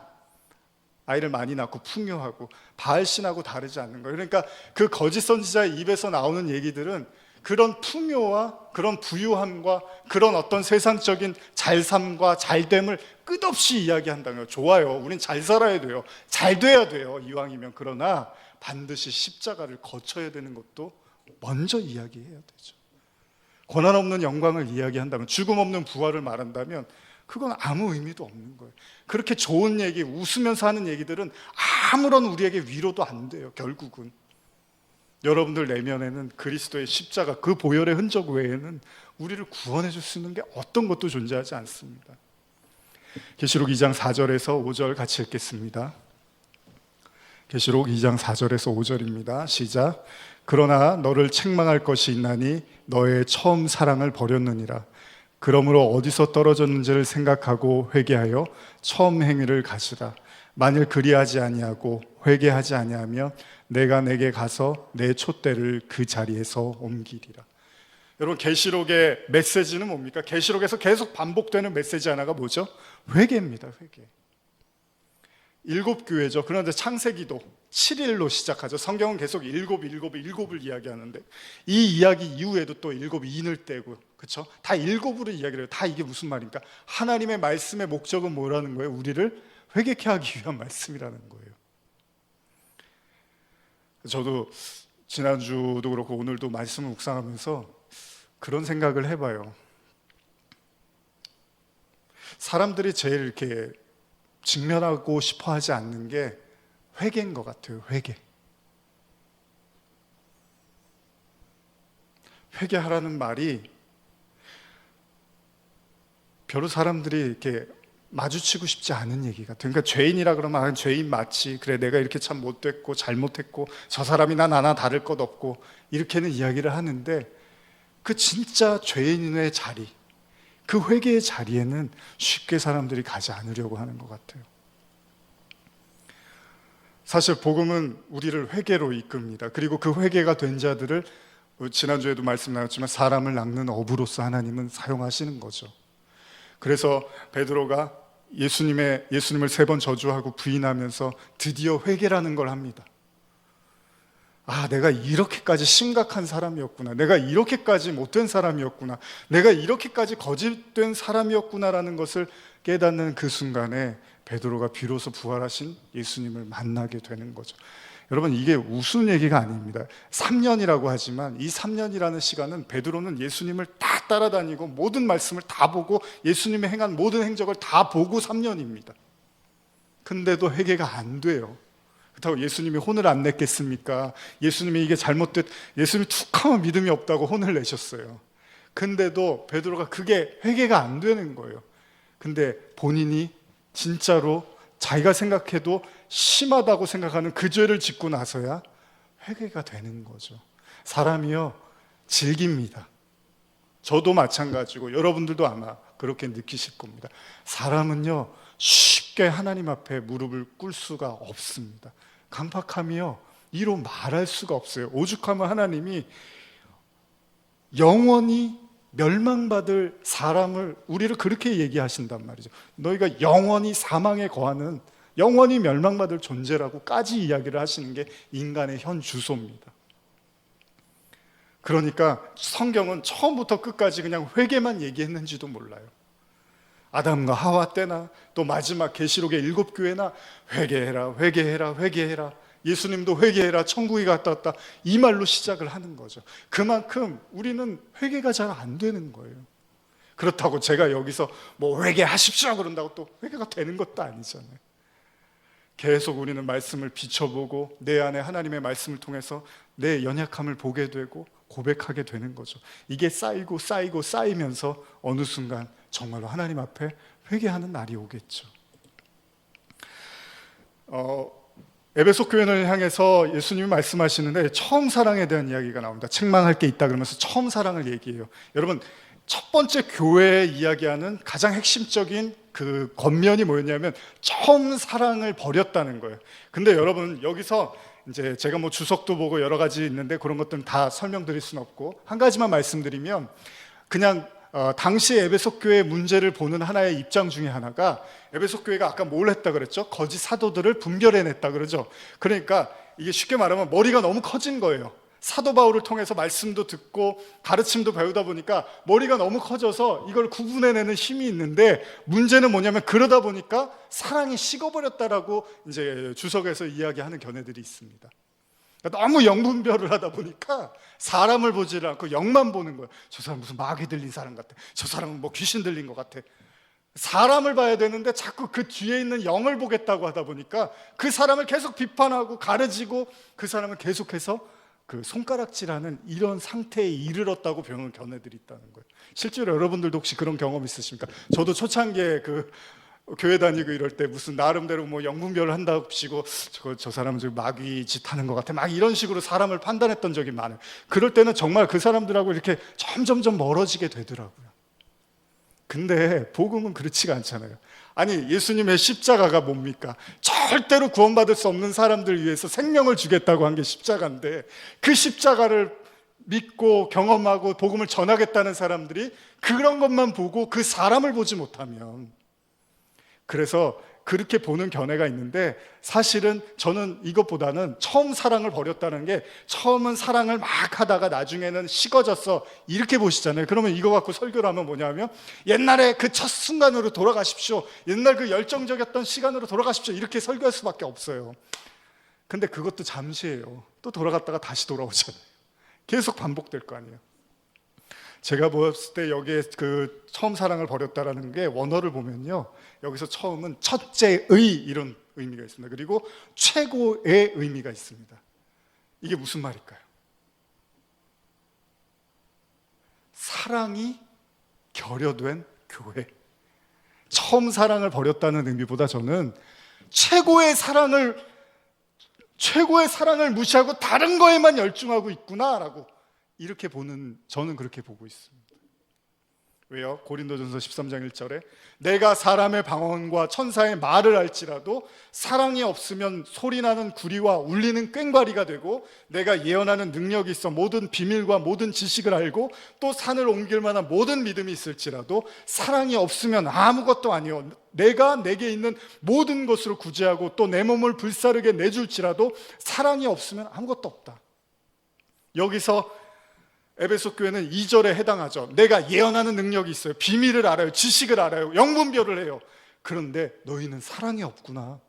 아이를 많이 낳고 풍요하고 바알신하고 다르지 않는 거예요. 그러니까 그 거짓 선지자의 입에서 나오는 얘기들은 그런 풍요와 그런 부유함과 그런 어떤 세상적인 잘삼과 잘됨을 끝없이 이야기한다는 거예요. 좋아요. 우린 잘 살아야 돼요. 잘 돼야 돼요. 이왕이면. 그러나 반드시 십자가를 거쳐야 되는 것도 먼저 이야기해야 되죠. 고난 없는 영광을 이야기한다면, 죽음 없는 부활을 말한다면 그건 아무 의미도 없는 거예요. 그렇게 좋은 얘기, 웃으면서 하는 얘기들은 아무런 우리에게 위로도 안 돼요. 결국은 여러분들 내면에는 그리스도의 십자가, 그 보혈의 흔적 외에는 우리를 구원해 줄 수 있는 게 어떤 것도 존재하지 않습니다. 계시록 2장 4절에서 5절 같이 읽겠습니다. 계시록 2장 4절에서 5절입니다. 시작. 그러나 너를 책망할 것이 있나니 너의 처음 사랑을 버렸느니라. 그러므로 어디서 떨어졌는지를 생각하고 회개하여 처음 행위를 가지라. 만일 그리하지 아니하고 회개하지 아니하면 내가 내게 가서 내 촛대를 그 자리에서 옮기리라. 여러분, 계시록의 메시지는 뭡니까? 계시록에서 계속 반복되는 메시지 하나가 뭐죠? 회개입니다. 회개. 7교회죠. 그런데 창세기도 7일로 시작하죠. 성경은 계속 7을 이야기하는데 이 이야기 이후에도 또 7인을 떼고, 그렇죠? 다 7으로 이야기를 해요. 다 이게 무슨 말입니까? 하나님의 말씀의 목적은 뭐라는 거예요? 우리를 회개케 하기 위한 말씀이라는 거예요. 저도 지난주도 그렇고 오늘도 말씀을 묵상하면서 그런 생각을 해봐요. 사람들이 제일 이렇게 직면하고 싶어 하지 않는 게 회개인 것 같아요. 회개하라는 말이 별로 사람들이 이렇게 마주치고 싶지 않은 얘기 같아요. 그러니까 죄인이라 그러면 죄인 맞지, 그래 내가 이렇게 참 못됐고 잘못했고 저 사람이나 나나 다를 것 없고 이렇게는 이야기를 하는데 그 진짜 죄인의 자리, 그 회개의 자리에는 쉽게 사람들이 가지 않으려고 하는 것 같아요. 사실 복음은 우리를 회개로 이끕니다. 그리고 그 회개가 된 자들을, 지난주에도 말씀 나눴지만 사람을 낚는 어부로서 하나님은 사용하시는 거죠. 그래서 베드로가 예수님을 3번 저주하고 부인하면서 드디어 회개라는 걸 합니다. 아, 내가 이렇게까지 심각한 사람이었구나, 내가 이렇게까지 못된 사람이었구나, 내가 이렇게까지 거짓된 사람이었구나라는 것을 깨닫는 그 순간에 베드로가 비로소 부활하신 예수님을 만나게 되는 거죠. 여러분, 이게 웃은 얘기가 아닙니다. 3년이라고 하지만 이 3년이라는 시간은 베드로는 예수님을 다 따라다니고 모든 말씀을 다 보고 예수님이 행한 모든 행적을 다 보고 3년입니다. 근데도 회개가 안 돼요. 그렇다고 예수님이 혼을 안 냈겠습니까? 예수님이 이게 예수님이 툭하면 믿음이 없다고 혼을 내셨어요. 근데도 베드로가 그게 회개가 안 되는 거예요. 근데 본인이 진짜로 자기가 생각해도 심하다고 생각하는 그 죄를 짓고 나서야 회개가 되는 거죠. 사람이요, 즐깁니다. 저도 마찬가지고 여러분들도 아마 그렇게 느끼실 겁니다. 사람은요, 쉽게 하나님 앞에 무릎을 꿇을 수가 없습니다. 강팍함이요, 이로 말할 수가 없어요. 오죽하면 하나님이 영원히 멸망받을 사람을, 우리를 그렇게 얘기하신단 말이죠. 너희가 영원히 사망에 거하는, 영원히 멸망받을 존재라고까지 이야기를 하시는 게 인간의 현 주소입니다. 그러니까 성경은 처음부터 끝까지 그냥 회개만 얘기했는지도 몰라요. 아담과 하와 때나 또 마지막 계시록의 7교회나 회개해라, 회개해라, 회개해라. 예수님도 회개해라, 천국에 갔다 왔다. 이 말로 시작을 하는 거죠. 그만큼 우리는 회개가 잘 안 되는 거예요. 그렇다고 제가 여기서 뭐 회개하십시오 그런다고 또 회개가 되는 것도 아니잖아요. 계속 우리는 말씀을 비춰보고 내 안에 하나님의 말씀을 통해서 내 연약함을 보게 되고 고백하게 되는 거죠. 이게 쌓이고 쌓이고 쌓이면서 어느 순간 정말로 하나님 앞에 회개하는 날이 오겠죠. 에베소 교회를 향해서 예수님이 말씀하시는데 처음 사랑에 대한 이야기가 나옵니다. 책망할 게 있다 그러면서 처음 사랑을 얘기해요. 여러분, 첫 번째 교회에 이야기하는 가장 핵심적인 그 겉면이 뭐였냐면 처음 사랑을 버렸다는 거예요. 근데 여러분, 여기서 이제 제가 뭐 주석도 보고 여러 가지 있는데 그런 것들은 다 설명드릴 수는 없고 한 가지만 말씀드리면, 그냥 당시 에베소 교회의 문제를 보는 하나의 입장 중에 하나가, 에베소 교회가 아까 뭘 했다 그랬죠? 거짓 사도들을 분별해냈다 그러죠. 그러니까 이게 쉽게 말하면 머리가 너무 커진 거예요. 사도 바울을 통해서 말씀도 듣고 가르침도 배우다 보니까 머리가 너무 커져서 이걸 구분해내는 힘이 있는데, 문제는 뭐냐면 그러다 보니까 사랑이 식어버렸다라고 이제 주석에서 이야기하는 견해들이 있습니다. 너무 영분별을 하다 보니까 사람을 보지 않고 영만 보는 거예요. 저 사람 무슨 마귀 들린 사람 같아, 저 사람은 뭐 귀신 들린 것 같아. 사람을 봐야 되는데 자꾸 그 뒤에 있는 영을 보겠다고 하다 보니까 그 사람을 계속 비판하고 가르치고 그 사람을 계속해서 그 손가락질하는 이런 상태에 이르렀다고 보는 견해들이 있다는 거예요. 실제로 여러분들도 혹시 그런 경험 있으십니까? 저도 초창기에 그 교회 다니고 이럴 때 무슨 나름대로 뭐 영분별을 한다고 치고 저 사람은 지금 마귀 짓 하는 것 같아, 막 이런 식으로 사람을 판단했던 적이 많아요. 그럴 때는 정말 그 사람들하고 이렇게 점점점 멀어지게 되더라고요. 근데 복음은 그렇지가 않잖아요. 아니, 예수님의 십자가가 뭡니까? 절대로 구원받을 수 없는 사람들 위해서 생명을 주겠다고 한 게 십자가인데, 그 십자가를 믿고 경험하고 복음을 전하겠다는 사람들이 그런 것만 보고 그 사람을 보지 못하면, 그래서 그렇게 보는 견해가 있는데, 사실은 저는 이것보다는 처음 사랑을 버렸다는 게, 처음은 사랑을 막 하다가 나중에는 식어졌어 이렇게 보시잖아요. 그러면 이거 갖고 설교를 하면 뭐냐면, 옛날에 그 첫 순간으로 돌아가십시오, 옛날 그 열정적이었던 시간으로 돌아가십시오, 이렇게 설교할 수밖에 없어요. 근데 그것도 잠시예요. 또 돌아갔다가 다시 돌아오잖아요. 계속 반복될 거 아니에요. 제가 봤을 때 여기에 그 처음 사랑을 버렸다라는 게 원어를 보면요, 여기서 처음은 첫째의 이런 의미가 있습니다. 그리고 최고의 의미가 있습니다. 이게 무슨 말일까요? 사랑이 결여된 교회. 처음 사랑을 버렸다는 의미보다 저는 최고의 사랑을 무시하고 다른 거에만 열중하고 있구나라고 이렇게 보는, 저는 그렇게 보고 있습니다. 왜요? 고린도전서 13장 1절에 내가 사람의 방언과 천사의 말을 알지라도 사랑이 없으면 소리나는 구리와 울리는 꽹과리가 되고, 내가 예언하는 능력이 있어 모든 비밀과 모든 지식을 알고 또 산을 옮길 만한 모든 믿음이 있을지라도 사랑이 없으면 아무것도 아니요, 내가 내게 있는 모든 것으로 구제하고 또 내 몸을 불사르게 내줄지라도 사랑이 없으면 아무것도 없다. 여기서 에베소 교회는 2절에 해당하죠. 내가 예언하는 능력이 있어요, 비밀을 알아요, 지식을 알아요, 영분별을 해요. 그런데 너희는 사랑이 없구나.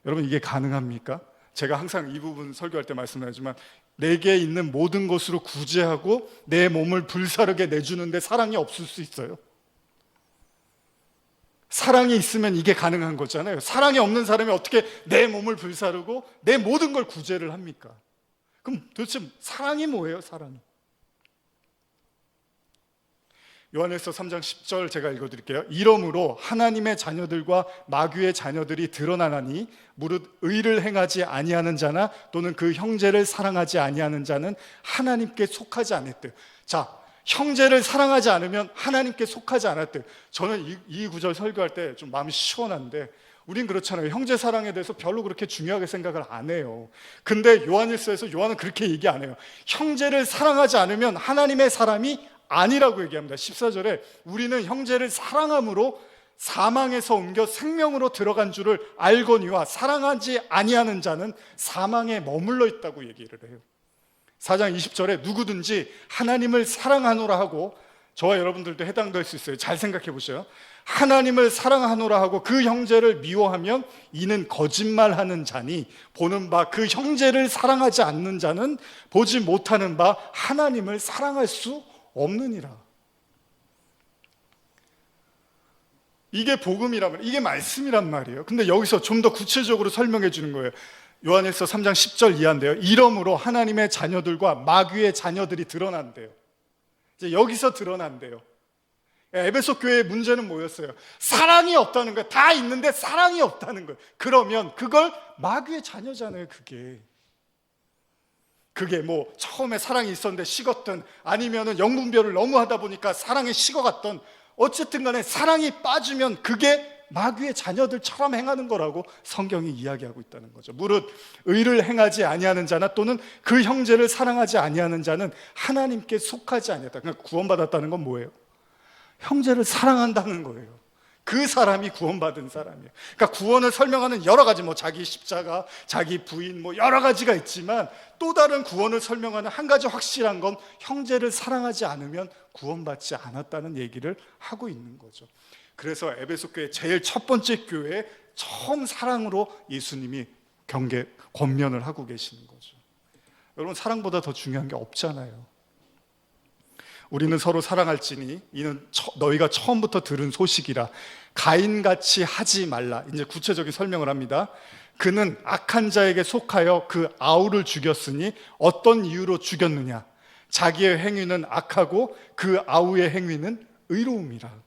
여러분, 이게 가능합니까? 제가 항상 이 부분 설교할 때 말씀드리지만, 내게 있는 모든 것으로 구제하고 내 몸을 불사르게 내주는데 사랑이 없을 수 있어요? 사랑이 있으면 이게 가능한 거잖아요. 사랑이 없는 사람이 어떻게 내 몸을 불사르고 내 모든 걸 구제를 합니까? 그럼 도대체 사랑이 뭐예요? 사랑이. 요한일서 3장 10절 제가 읽어드릴게요. 이러므로 하나님의 자녀들과 마귀의 자녀들이 드러나나니 무릇 의를 행하지 아니하는 자나 또는 그 형제를 사랑하지 아니하는 자는 하나님께 속하지 않았대요. 자, 형제를 사랑하지 않으면 하나님께 속하지 않았대요. 저는 이 구절 설교할 때 좀 마음이 시원한데, 우린 그렇잖아요. 형제 사랑에 대해서 별로 그렇게 중요하게 생각을 안 해요. 근데 요한일서에서 요한은 그렇게 얘기 안 해요. 형제를 사랑하지 않으면 하나님의 사람이 아니라고 얘기합니다. 14절에 우리는 형제를 사랑함으로 사망에서 옮겨 생명으로 들어간 줄을 알거니와 사랑하지 아니하는 자는 사망에 머물러 있다고 얘기를 해요. 4장 20절에 누구든지 하나님을 사랑하노라 하고, 저와 여러분들도 해당될 수 있어요. 잘 생각해 보세요. 하나님을 사랑하노라 하고 그 형제를 미워하면 이는 거짓말하는 자니 보는 바 그 형제를 사랑하지 않는 자는 보지 못하는 바 하나님을 사랑할 수 없느니라. 이게 복음이란 말이에요. 이게 말씀이란 말이에요. 근데 여기서 좀 더 구체적으로 설명해 주는 거예요. 요한일서 3장 10절 이하인데요. 이러므로 하나님의 자녀들과 마귀의 자녀들이 드러난대요. 이제 여기서 드러난대요. 에베소 교회의 문제는 뭐였어요? 사랑이 없다는 거예요. 다 있는데 사랑이 없다는 거예요. 그러면 그걸 마귀의 자녀잖아요. 그게 뭐 처음에 사랑이 있었는데 식었든 아니면은 영분별을 너무 하다 보니까 사랑이 식어갔던, 어쨌든 간에 사랑이 빠지면 그게 마귀의 자녀들처럼 행하는 거라고 성경이 이야기하고 있다는 거죠. 무릇 의를 행하지 아니하는 자나 또는 그 형제를 사랑하지 아니하는 자는 하나님께 속하지 아니하다. 그러니까 구원받았다는 건 뭐예요? 형제를 사랑한다는 거예요. 그 사람이 구원받은 사람이에요. 그러니까 구원을 설명하는 여러 가지, 뭐 자기 십자가, 자기 부인, 뭐 여러 가지가 있지만 또 다른 구원을 설명하는 한 가지 확실한 건 형제를 사랑하지 않으면 구원받지 않았다는 얘기를 하고 있는 거죠. 그래서 에베소 교회 제일 첫 번째 교회에 처음 사랑으로 예수님이 권면을 하고 계시는 거죠. 여러분, 사랑보다 더 중요한 게 없잖아요. 우리는 서로 사랑할지니 이는 너희가 처음부터 들은 소식이라. 가인같이 하지 말라. 이제 구체적인 설명을 합니다. 그는 악한 자에게 속하여 그 아우를 죽였으니 어떤 이유로 죽였느냐? 자기의 행위는 악하고 그 아우의 행위는 의로움이라.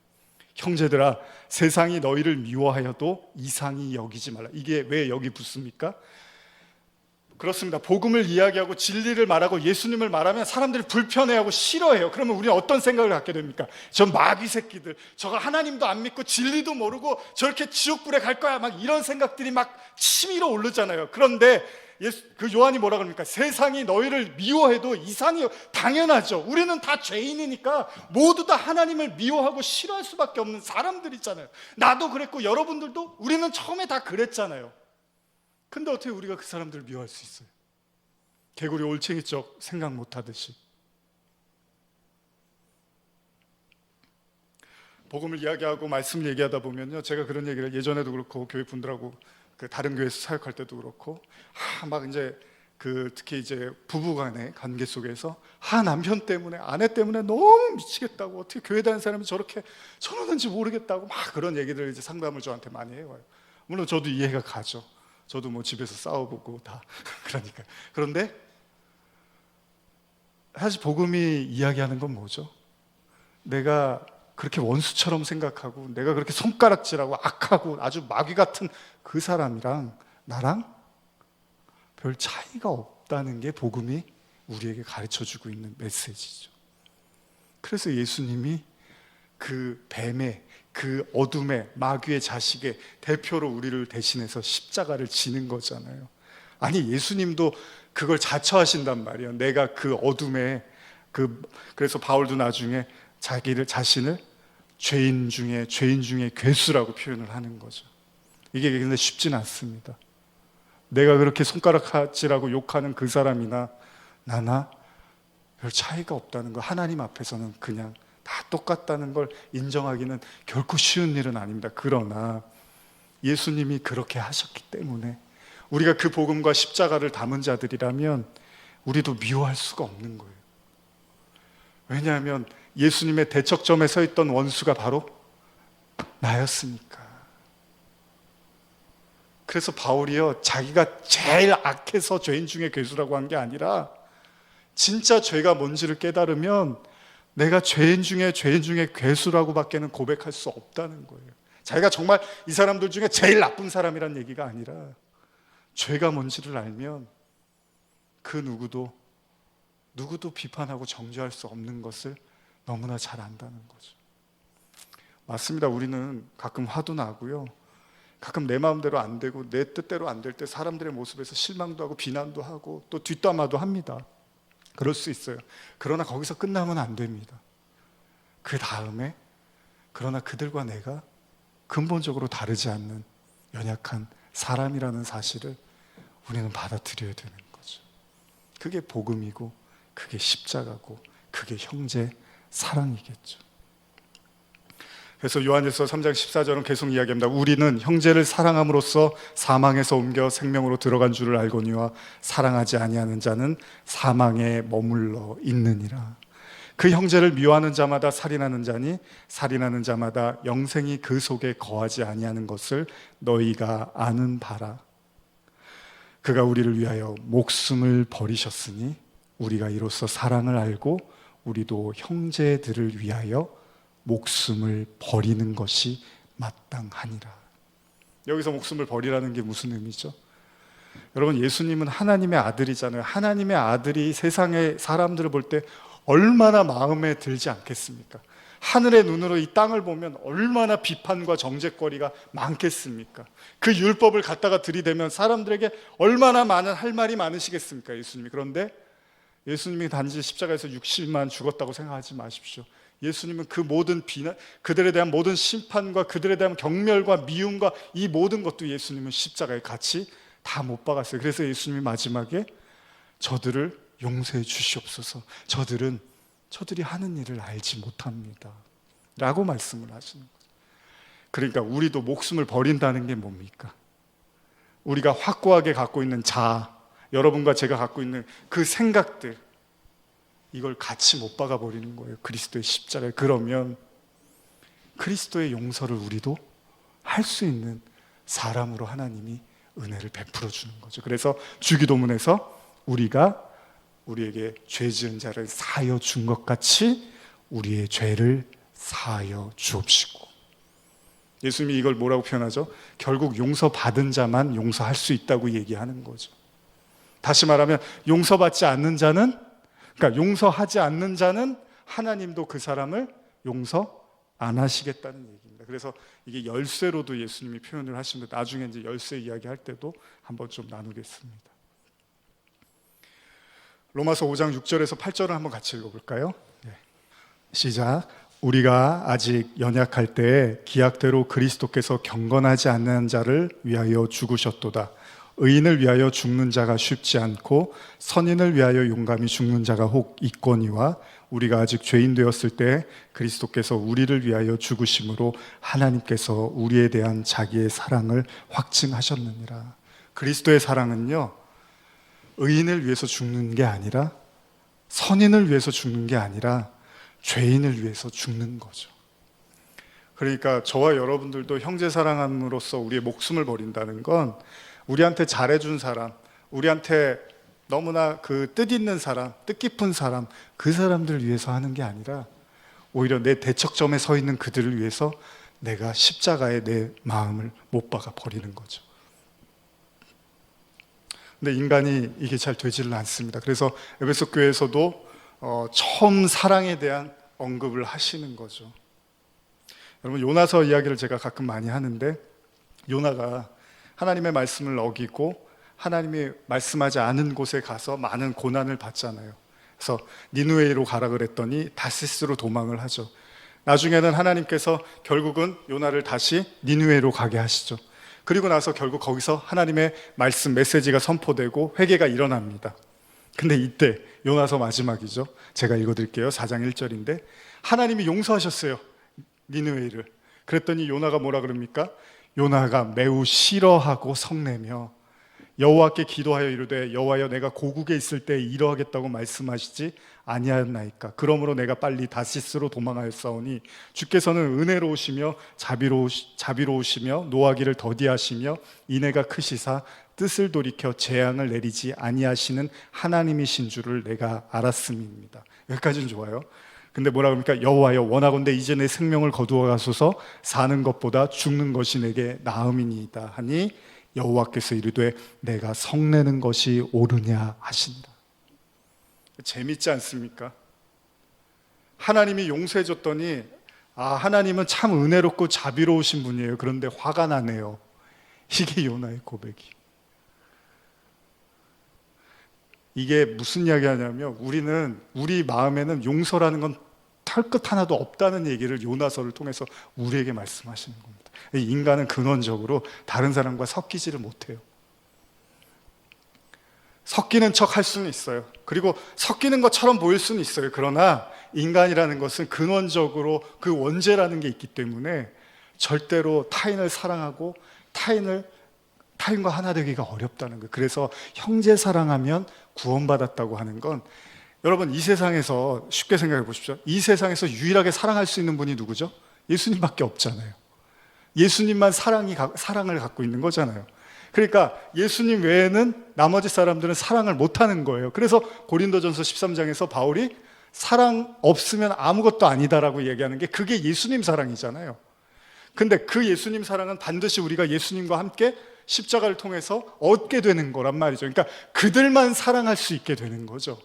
형제들아, 세상이 너희를 미워하여도 이상히 여기지 말라. 이게 왜 여기 붙습니까? 그렇습니다. 복음을 이야기하고 진리를 말하고 예수님을 말하면 사람들이 불편해하고 싫어해요. 그러면 우리는 어떤 생각을 갖게 됩니까? 저 마귀 새끼들, 저거 하나님도 안 믿고 진리도 모르고 저렇게 지옥불에 갈 거야, 막 이런 생각들이 막 치밀어 오르잖아요. 그런데 그 요한이 뭐라 그럽니까? 세상이 너희를 미워해도 이상해요. 당연하죠. 우리는 다 죄인이니까 모두 다 하나님을 미워하고 싫어할 수밖에 없는 사람들이잖아요. 나도 그랬고 여러분들도, 우리는 처음에 다 그랬잖아요. 근데 어떻게 우리가 그 사람들을 미워할 수 있어요? 개구리 올챙이 쪽 생각 못하듯이. 복음을 이야기하고 말씀을 얘기하다 보면요, 제가 그런 얘기를 예전에도 그렇고 교회 분들하고 그 다른 교회에서 사역할 때도 그렇고, 막 이제 특히 이제 부부간의 관계 속에서 남편 때문에, 아내 때문에 너무 미치겠다고, 어떻게 교회 다니는 사람이 저렇게 저러는지 모르겠다고 막 그런 얘기들 이제 상담을 저한테 많이 해와요. 물론 저도 이해가 가죠. 저도 뭐 집에서 싸워보고 다 그러니까. 그런데 사실 복음이 이야기하는 건 뭐죠? 내가 그렇게 원수처럼 생각하고 내가 그렇게 손가락질하고 악하고 아주 마귀 같은 그 사람이랑 나랑 별 차이가 없다는 게 복음이 우리에게 가르쳐주고 있는 메시지죠. 그래서 예수님이 그 뱀의, 그 어둠의 마귀의 자식의 대표로 우리를 대신해서 십자가를 지는 거잖아요. 아니, 예수님도 그걸 자처하신단 말이에요. 내가 그 어둠의 그래서 바울도 나중에 자신을 죄인 중에 괴수라고 표현을 하는 거죠. 이게 근데 쉽진 않습니다. 내가 그렇게 손가락질하고 욕하는 그 사람이나 나나 별 차이가 없다는 거, 하나님 앞에서는 그냥 다 똑같다는 걸 인정하기는 결코 쉬운 일은 아닙니다. 그러나 예수님이 그렇게 하셨기 때문에 우리가 그 복음과 십자가를 담은 자들이라면 우리도 미워할 수가 없는 거예요. 왜냐하면 예수님의 대척점에 서 있던 원수가 바로 나였으니까. 그래서 바울이요, 자기가 제일 악해서 죄인 중에 괴수라고 한 게 아니라 진짜 죄가 뭔지를 깨달으면 내가 죄인 중에 괴수라고 밖에는 고백할 수 없다는 거예요. 자기가 정말 이 사람들 중에 제일 나쁜 사람이란 얘기가 아니라 죄가 뭔지를 알면 그 누구도 비판하고 정죄할 수 없는 것을 너무나 잘 안다는 거죠. 맞습니다. 우리는 가끔 화도 나고요, 가끔 내 마음대로 안 되고 내 뜻대로 안 될 때 사람들의 모습에서 실망도 하고 비난도 하고 또 뒷담화도 합니다. 그럴 수 있어요. 그러나 거기서 끝나면 안 됩니다. 그 다음에 그러나 그들과 내가 근본적으로 다르지 않는 연약한 사람이라는 사실을 우리는 받아들여야 되는 거죠. 그게 복음이고 그게 십자가고 그게 형제 사랑이겠죠. 그래서 요한일서 3장 14절은 계속 이야기합니다. 우리는 형제를 사랑함으로써 사망에서 옮겨 생명으로 들어간 줄을 알거니와 사랑하지 아니하는 자는 사망에 머물러 있느니라. 그 형제를 미워하는 자마다 살인하는 자니 살인하는 자마다 영생이 그 속에 거하지 아니하는 것을 너희가 아는 바라. 그가 우리를 위하여 목숨을 버리셨으니 우리가 이로써 사랑을 알고 우리도 형제들을 위하여 목숨을 버리는 것이 마땅하니라. 여기서 목숨을 버리라는 게 무슨 의미죠? 여러분, 예수님은 하나님의 아들이잖아요. 하나님의 아들이 세상의 사람들을 볼 때 얼마나 마음에 들지 않겠습니까? 하늘의 눈으로 이 땅을 보면 얼마나 비판과 정죄거리가 많겠습니까? 그 율법을 갖다가 들이대면 사람들에게 얼마나 많은 할 말이 많으시겠습니까, 예수님이. 그런데 예수님이 단지 십자가에서 60만 죽었다고 생각하지 마십시오. 예수님은 그 모든 비난, 그들에 대한 모든 심판과 그들에 대한 경멸과 미움과 이 모든 것도 예수님은 십자가에 같이 다 못 박았어요. 그래서 예수님이 마지막에 저들을 용서해 주시옵소서. 저들이 하는 일을 알지 못합니다 라고 말씀을 하시는 거죠. 그러니까 우리도 목숨을 버린다는 게 뭡니까? 우리가 확고하게 갖고 있는 자아, 여러분과 제가 갖고 있는 그 생각들, 이걸 같이 못 박아 버리는 거예요, 그리스도의 십자가에. 그러면 그리스도의 용서를 우리도 할 수 있는 사람으로 하나님이 은혜를 베풀어 주는 거죠. 그래서 주기도문에서 우리가 우리에게 죄 지은 자를 사하여 준 것 같이 우리의 죄를 사하여 주옵시고. 예수님이 이걸 뭐라고 표현하죠? 결국 용서받은 자만 용서할 수 있다고 얘기하는 거죠. 다시 말하면 용서받지 않는 자는, 그러니까 용서하지 않는 자는 하나님도 그 사람을 용서 안 하시겠다는 얘기입니다. 그래서 이게 열쇠로도 예수님이 표현을 하십니다. 나중에 이제 열쇠 이야기할 때도 한번 좀 나누겠습니다. 로마서 5장 6절에서 8절을 한번 같이 읽어볼까요? 네. 시작. 우리가 아직 연약할 때에 기약대로 그리스도께서 경건하지 않는 자를 위하여 죽으셨도다. 의인을 위하여 죽는 자가 쉽지 않고 선인을 위하여 용감히 죽는 자가 혹 있거니와 우리가 아직 죄인 되었을 때 그리스도께서 우리를 위하여 죽으심으로 하나님께서 우리에 대한 자기의 사랑을 확증하셨느니라. 그리스도의 사랑은요, 의인을 위해서 죽는 게 아니라, 선인을 위해서 죽는 게 아니라 죄인을 위해서 죽는 거죠. 그러니까 저와 여러분들도 형제 사랑함으로써 우리의 목숨을 버린다는 건 우리한테 잘해준 사람, 우리한테 너무나 그 뜻있는 사람, 뜻깊은 사람, 그 사람들을 위해서 하는 게 아니라 오히려 내 대척점에 서 있는 그들을 위해서 내가 십자가에 내 마음을 못 박아 버리는 거죠. 근데 인간이 이게 잘 되지를 않습니다. 그래서 에베소 교회에서도 처음 사랑에 대한 언급을 하시는 거죠. 여러분, 요나서 이야기를 제가 가끔 많이 하는데, 요나가 하나님의 말씀을 어기고 하나님이 말씀하지 않은 곳에 가서 많은 고난을 받잖아요. 그래서 니느웨로 가라 그랬더니 다시스로 도망을 하죠. 나중에는 하나님께서 결국은 요나를 다시 니느웨로 가게 하시죠. 그리고 나서 결국 거기서 하나님의 말씀, 메시지가 선포되고 회개가 일어납니다. 근데 이때 요나서 마지막이죠. 제가 읽어드릴게요. 4장 1절인데 하나님이 용서하셨어요, 니느웨를. 그랬더니 요나가 뭐라 그럽니까? 요나가 매우 싫어하고 성내며 여호와께 기도하여 이르되 여호와여, 내가 고국에 있을 때 이러하겠다고 말씀하시지 아니하였나이까? 그러므로 내가 빨리 다시스로 도망하였사오니 주께서는 은혜로우시며 자비로우시며 노하기를 더디하시며 인애가 크시사 뜻을 돌이켜 재앙을 내리지 아니하시는 하나님이신 줄을 내가 알았음입니다. 여기까지는 좋아요. 근데 뭐라 그럽니까? 여호와여, 원하건대 이제 내 생명을 거두어 가소서. 사는 것보다 죽는 것이 내게 나음이니이다 하니 여호와께서 이르되 내가 성내는 것이 옳으냐 하신다. 재밌지 않습니까? 하나님이 용서해 줬더니 하나님은 참 은혜롭고 자비로우신 분이에요. 그런데 화가 나네요. 이게 요나의 고백이. 이게 무슨 이야기 하냐면, 우리 마음에는 용서라는 건 털끝 하나도 없다는 얘기를 요나서를 통해서 우리에게 말씀하시는 겁니다. 인간은 근원적으로 다른 사람과 섞이지를 못해요. 섞이는 척 할 수는 있어요. 그리고 섞이는 것처럼 보일 수는 있어요. 그러나 인간이라는 것은 근원적으로 그 원죄라는 게 있기 때문에 절대로 타인을 사랑하고 타인과 하나 되기가 어렵다는 거예요. 그래서 형제 사랑하면 구원받았다고 하는 건, 여러분 이 세상에서 쉽게 생각해 보십시오. 이 세상에서 유일하게 사랑할 수 있는 분이 누구죠? 예수님밖에 없잖아요. 예수님만 사랑을 갖고 있는 거잖아요. 그러니까 예수님 외에는 나머지 사람들은 사랑을 못하는 거예요. 그래서 고린도전서 13장에서 바울이 사랑 없으면 아무것도 아니다라고 얘기하는 게, 그게 예수님 사랑이잖아요. 근데 그 예수님 사랑은 반드시 우리가 예수님과 함께 십자가를 통해서 얻게 되는 거란 말이죠. 그러니까 그들만 사랑할 수 있게 되는 거죠.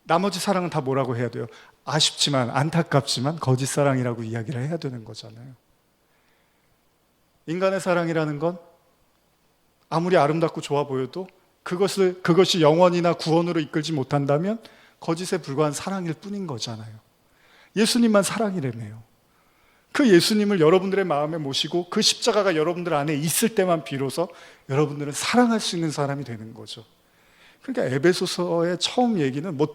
나머지 사랑은 다 뭐라고 해야 돼요? 아쉽지만, 안타깝지만 거짓 사랑이라고 이야기를 해야 되는 거잖아요. 인간의 사랑이라는 건 아무리 아름답고 좋아 보여도 그것이 영원이나 구원으로 이끌지 못한다면 거짓에 불과한 사랑일 뿐인 거잖아요. 예수님만 사랑이라며요. 그 예수님을 여러분들의 마음에 모시고 그 십자가가 여러분들 안에 있을 때만 비로소 여러분들은 사랑할 수 있는 사람이 되는 거죠. 그러니까 에베소서의 처음 얘기는 뭐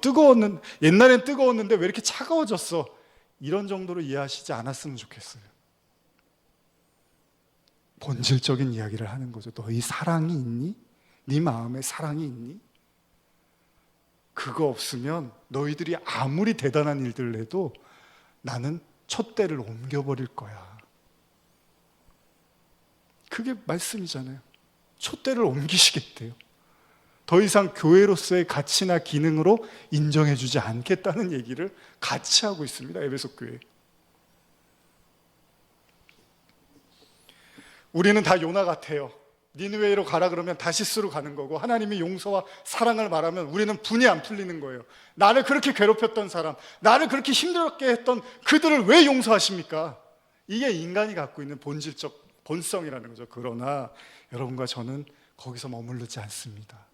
옛날엔 뜨거웠는데 왜 이렇게 차가워졌어, 이런 정도로 이해하시지 않았으면 좋겠어요. 본질적인 이야기를 하는 거죠. 너희 사랑이 있니? 네 마음에 사랑이 있니? 그거 없으면 너희들이 아무리 대단한 일들을 해도 나는 촛대를 옮겨버릴 거야. 그게 말씀이잖아요. 촛대를 옮기시겠대요. 더 이상 교회로서의 가치나 기능으로 인정해주지 않겠다는 얘기를 같이 하고 있습니다. 에베소 교회. 우리는 다 요나 같아요. 니느웨로 가라 그러면 다시스로 가는 거고, 하나님이 용서와 사랑을 말하면 우리는 분이 안 풀리는 거예요. 나를 그렇게 괴롭혔던 사람, 나를 그렇게 힘들게 했던 그들을 왜 용서하십니까? 이게 인간이 갖고 있는 본질적 본성이라는 거죠. 그러나 여러분과 저는 거기서 머무르지 않습니다.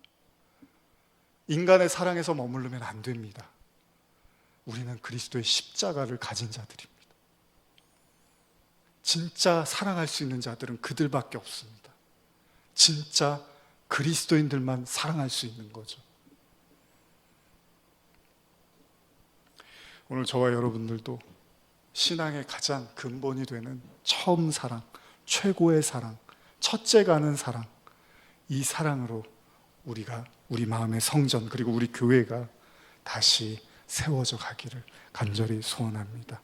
인간의 사랑에서 머무르면 안 됩니다. 우리는 그리스도의 십자가를 가진 자들입니다. 진짜 사랑할 수 있는 자들은 그들밖에 없습니다. 진짜 그리스도인들만 사랑할 수 있는 거죠. 오늘 저와 여러분들도 신앙의 가장 근본이 되는 처음 사랑, 최고의 사랑, 첫째 가는 사랑, 이 사랑으로 우리 마음의 성전, 그리고 우리 교회가 다시 세워져 가기를 간절히 소원합니다.